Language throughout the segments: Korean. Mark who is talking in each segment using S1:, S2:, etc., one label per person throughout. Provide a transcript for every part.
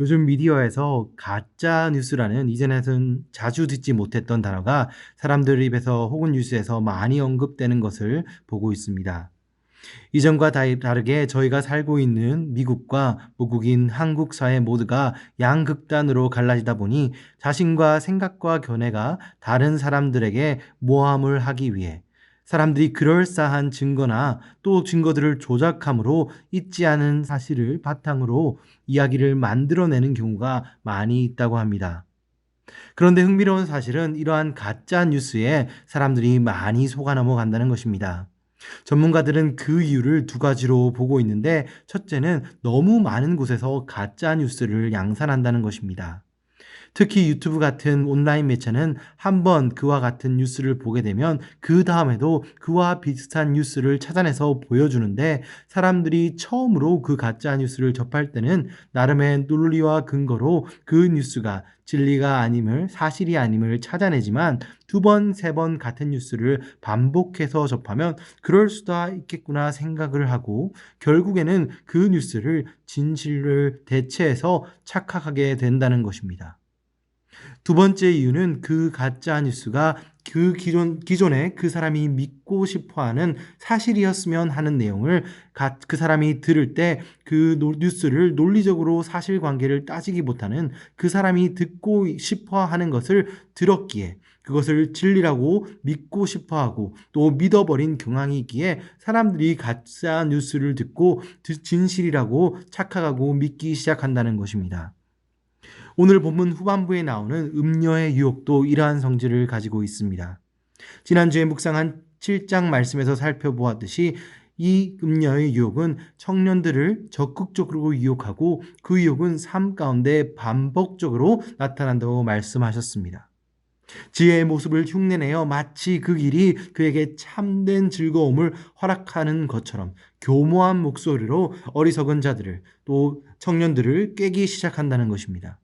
S1: 요즘 미디어에서 가짜 뉴스라는 이전에는 자주 듣지 못했던 단어가 사람들 입에서 혹은 뉴스에서 많이 언급되는 것을 보고 있습니다. 이전과 다르게 저희가 살고 있는 미국과 모국인 한국 사회 모두가 양극단으로 갈라지다 보니 자신과 생각과 견해가 다른 사람들에게 모함을 하기 위해 사람들이 그럴싸한 증거나 또 증거들을 조작함으로 있지 않은 사실을 바탕으로 이야기를 만들어내는 경우가 많이 있다고 합니다. 그런데 흥미로운 사실은 이러한 가짜 뉴스에 사람들이 많이 속아 넘어간다는 것입니다. 전문가들은 그 이유를 두 가지로 보고 있는데, 첫째는 너무 많은 곳에서 가짜 뉴스를 양산한다는 것입니다. 특히 유튜브 같은 온라인 매체는 한번 그와 같은 뉴스를 보게 되면 그 다음에도 그와 비슷한 뉴스를 찾아내서 보여주는데, 사람들이 처음으로 그 가짜 뉴스를 접할 때는 나름의 논리와 근거로 그 뉴스가 진리가 아님을, 사실이 아님을 찾아내지만 두 번, 세 번 같은 뉴스를 반복해서 접하면 그럴 수도 있겠구나 생각을 하고 결국에는 그 뉴스를 진실을 대체해서 착각하게 된다는 것입니다. 두 번째 이유는 그 가짜 뉴스가 그 기존에 그 사람이 믿고 싶어 하는 사실이었으면 하는 내용을 그 사람이 들을 때 그 뉴스를 논리적으로 사실관계를 따지기 못하는, 그 사람이 듣고 싶어 하는 것을 들었기에 그것을 진리라고 믿고 싶어 하고 또 믿어버린 경향이 있기에 사람들이 가짜 뉴스를 듣고 진실이라고 착각하고 믿기 시작한다는 것입니다. 오늘 본문 후반부에 나오는 음녀의 유혹도 이러한 성질을 가지고 있습니다. 지난주에 묵상한 7장 말씀에서 살펴보았듯이 이 음녀의 유혹은 청년들을 적극적으로 유혹하고 그 유혹은 삶 가운데 반복적으로 나타난다고 말씀하셨습니다. 지혜의 모습을 흉내내어 마치 그 길이 그에게 참된 즐거움을 허락하는 것처럼 교모한 목소리로 어리석은 자들을, 또 청년들을 꿰기 시작한다는 것입니다.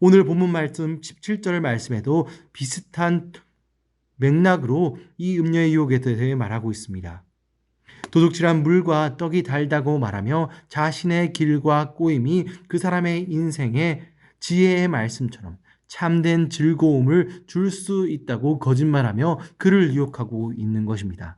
S1: 오늘 본문 말씀 17절 말씀에도 비슷한 맥락으로 이 음녀의 유혹에 대해 말하고 있습니다. 도둑질한 물과 떡이 달다고 말하며 자신의 길과 꼬임이 그 사람의 인생에 지혜의 말씀처럼 참된 즐거움을 줄 수 있다고 거짓말하며 그를 유혹하고 있는 것입니다.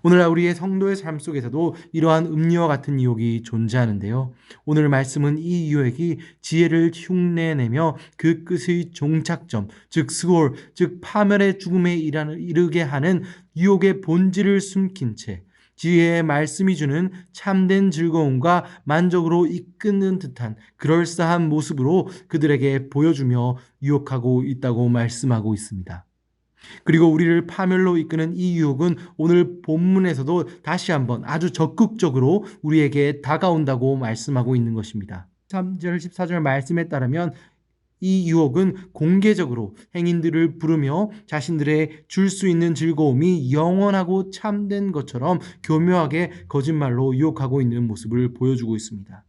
S1: 오늘날 우리의 성도의 삶 속에서도 이러한 음료와 같은 유혹이 존재하는데요. 오늘 말씀은 이 유혹이 지혜를 흉내내며 그 끝의 종착점, 즉 스골, 즉 파멸의 죽음에 이르게 하는 유혹의 본질을 숨긴 채 지혜의 말씀이 주는 참된 즐거움과 만족으로 이끄는 듯한 그럴싸한 모습으로 그들에게 보여주며 유혹하고 있다고 말씀하고 있습니다. 그리고 우리를 파멸로 이끄는 이 유혹은 오늘 본문에서도 다시 한번 아주 적극적으로 우리에게 다가온다고 말씀하고 있는 것입니다. 3절 14절 말씀에 따르면 이 유혹은 공개적으로 행인들을 부르며 자신들의 줄 수 있는 즐거움이 영원하고 참된 것처럼 교묘하게 거짓말로 유혹하고 있는 모습을 보여주고 있습니다.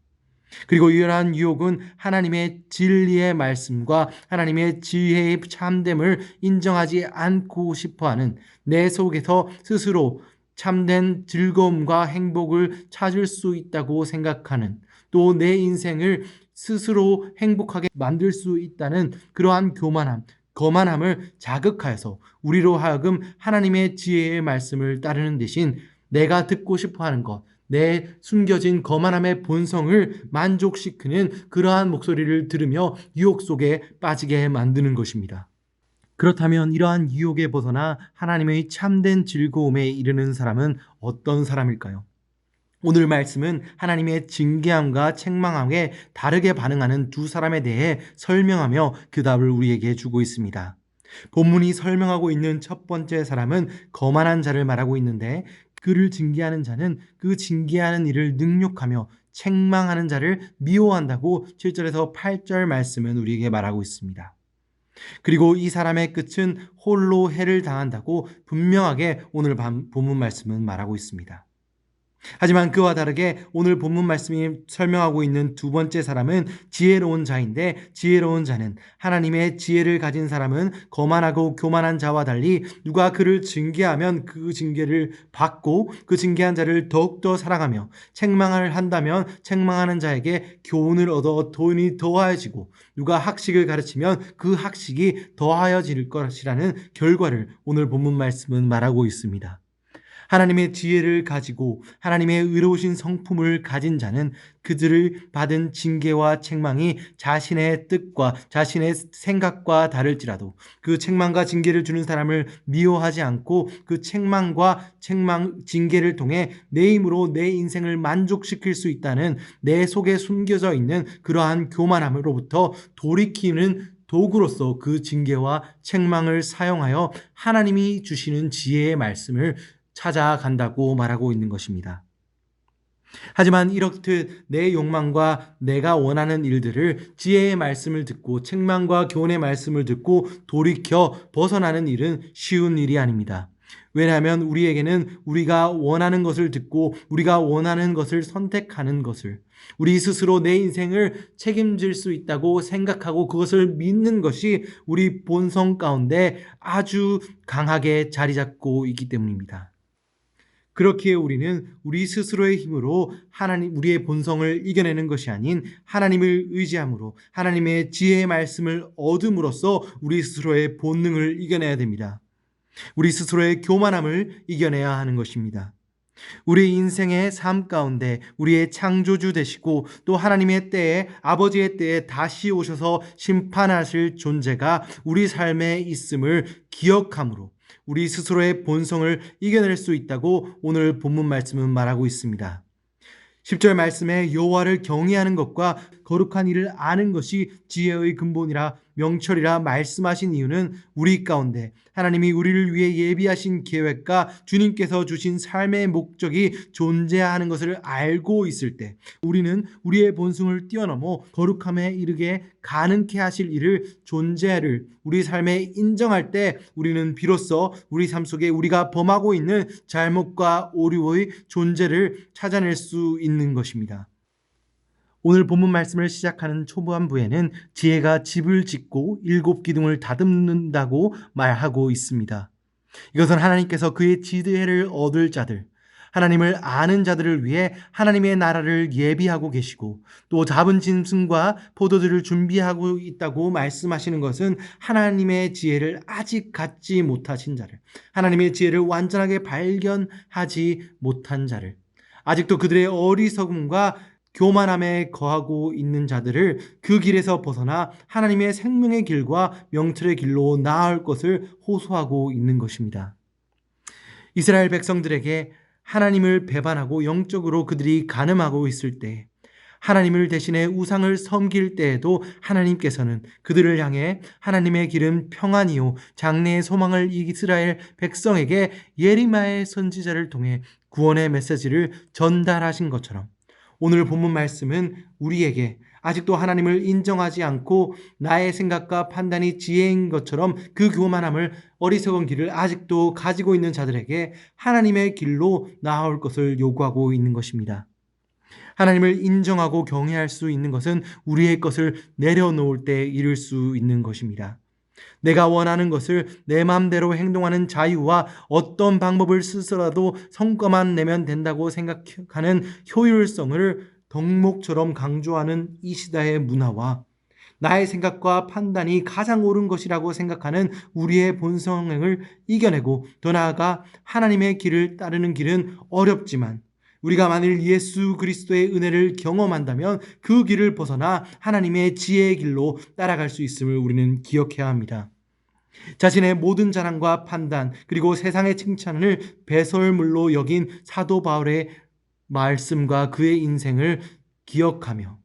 S1: 그리고 이러한 유혹은 하나님의 진리의 말씀과 하나님의 지혜의 참됨을 인정하지 않고 싶어하는, 내 속에서 스스로 참된 즐거움과 행복을 찾을 수 있다고 생각하는, 또 내 인생을 스스로 행복하게 만들 수 있다는 그러한 교만함, 거만함을 자극하여서 우리로 하여금 하나님의 지혜의 말씀을 따르는 대신 내가 듣고 싶어 하는 것, 내 숨겨진 거만함의 본성을 만족시키는 그러한 목소리를 들으며 유혹 속에 빠지게 만드는 것입니다. 그렇다면 이러한 유혹에 벗어나 하나님의 참된 즐거움에 이르는 사람은 어떤 사람일까요? 오늘 말씀은 하나님의 징계함과 책망함에 다르게 반응하는 두 사람에 대해 설명하며 그 답을 우리에게 주고 있습니다. 본문이 설명하고 있는 첫 번째 사람은 거만한 자를 말하고 있는데, 그를 징계하는 자는 그 징계하는 일을 능욕하며 책망하는 자를 미워한다고 7절에서 8절 말씀은 우리에게 말하고 있습니다. 그리고 이 사람의 끝은 홀로 해를 당한다고 분명하게 오늘 본문 말씀은 말하고 있습니다. 하지만 그와 다르게 오늘 본문 말씀이 설명하고 있는 두 번째 사람은 지혜로운 자인데, 지혜로운 자는, 하나님의 지혜를 가진 사람은 거만하고 교만한 자와 달리 누가 그를 징계하면 그 징계를 받고 그 징계한 자를 더욱더 사랑하며, 책망을 한다면 책망하는 자에게 교훈을 얻어 돈이 더하여지고, 누가 학식을 가르치면 그 학식이 더하여질 것이라는 결과를 오늘 본문 말씀은 말하고 있습니다. 하나님의 지혜를 가지고 하나님의 의로우신 성품을 가진 자는 그들을 받은 징계와 책망이 자신의 뜻과 자신의 생각과 다를지라도 그 책망과 징계를 주는 사람을 미워하지 않고 그 책망과 징계를 통해 내 힘으로 내 인생을 만족시킬 수 있다는 내 속에 숨겨져 있는 그러한 교만함으로부터 돌이키는 도구로서 그 징계와 책망을 사용하여 하나님이 주시는 지혜의 말씀을 찾아간다고 말하고 있는 것입니다. 하지만 이렇듯 내 욕망과 내가 원하는 일들을 지혜의 말씀을 듣고 책망과 교훈의 말씀을 듣고 돌이켜 벗어나는 일은 쉬운 일이 아닙니다. 왜냐하면 우리에게는 우리가 원하는 것을 듣고 우리가 원하는 것을 선택하는 것을, 우리 스스로 내 인생을 책임질 수 있다고 생각하고 그것을 믿는 것이 우리 본성 가운데 아주 강하게 자리 잡고 있기 때문입니다. 그렇기에 우리는 우리 스스로의 힘으로 우리의 본성을 이겨내는 것이 아닌 하나님을 의지함으로 하나님의 지혜의 말씀을 얻음으로써 우리 스스로의 본능을 이겨내야 됩니다. 우리 스스로의 교만함을 이겨내야 하는 것입니다. 우리 인생의 삶 가운데 우리의 창조주 되시고 또 하나님의 때에, 아버지의 때에 다시 오셔서 심판하실 존재가 우리 삶에 있음을 기억함으로 우리 스스로의 본성을 이겨낼 수 있다고 오늘 본문 말씀은 말하고 있습니다. 10절 말씀에 여호와를 경외하는 것과 거룩한 일을 아는 것이 지혜의 근본이라 명철이라 말씀하신 이유는 우리 가운데 하나님이 우리를 위해 예비하신 계획과 주님께서 주신 삶의 목적이 존재하는 것을 알고 있을 때, 우리는 우리의 본성을 뛰어넘어 거룩함에 이르게 가능케 하실 일을, 존재를 우리 삶에 인정할 때 우리는 비로소 우리 삶 속에 우리가 범하고 있는 잘못과 오류의 존재를 찾아낼 수 있는 것입니다. 오늘 본문 말씀을 시작하는 초반부에는 지혜가 집을 짓고 7 기둥을 다듬는다고 말하고 있습니다. 이것은 하나님께서 그의 지혜를 얻을 자들, 하나님을 아는 자들을 위해 하나님의 나라를 예비하고 계시고 또 잡은 짐승과 포도주를 준비하고 있다고 말씀하시는 것은 하나님의 지혜를 아직 갖지 못하신 자를, 하나님의 지혜를 완전하게 발견하지 못한 자를, 아직도 그들의 어리석음과 교만함에 거하고 있는 자들을 그 길에서 벗어나 하나님의 생명의 길과 명철의 길로 나아올 것을 호소하고 있는 것입니다. 이스라엘 백성들에게 하나님을 배반하고 영적으로 그들이 간음하고 있을 때, 하나님을 대신해 우상을 섬길 때에도 하나님께서는 그들을 향해 하나님의 길은 평안이요 장래의 소망을 이스라엘 백성에게 예레미야의 선지자를 통해 구원의 메시지를 전달하신 것처럼 오늘 본문 말씀은 우리에게 아직도 하나님을 인정하지 않고 나의 생각과 판단이 지혜인 것처럼 그 교만함을, 어리석은 길을 아직도 가지고 있는 자들에게 하나님의 길로 나아올 것을 요구하고 있는 것입니다. 하나님을 인정하고 경외할 수 있는 것은 우리의 것을 내려놓을 때 이룰 수 있는 것입니다. 내가 원하는 것을 내 마음대로 행동하는 자유와 어떤 방법을 쓰더라도 성과만 내면 된다고 생각하는 효율성을 덕목처럼 강조하는 이 시대의 문화와 나의 생각과 판단이 가장 옳은 것이라고 생각하는 우리의 본성을 이겨내고 더 나아가 하나님의 길을 따르는 길은 어렵지만 우리가 만일 예수 그리스도의 은혜를 경험한다면 그 길을 벗어나 하나님의 지혜의 길로 따라갈 수 있음을 우리는 기억해야 합니다. 자신의 모든 자랑과 판단 그리고 세상의 칭찬을 배설물로 여긴 사도 바울의 말씀과 그의 인생을 기억하며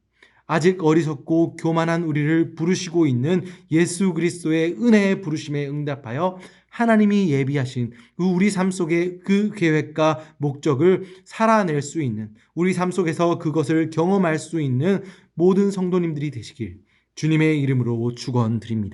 S1: 아직 어리석고 교만한 우리를 부르시고 있는 예수 그리스도의 은혜의 부르심에 응답하여 하나님이 예비하신 우리 삶 속의 그 계획과 목적을 살아낼 수 있는, 우리 삶 속에서 그것을 경험할 수 있는 모든 성도님들이 되시길 주님의 이름으로 축원드립니다.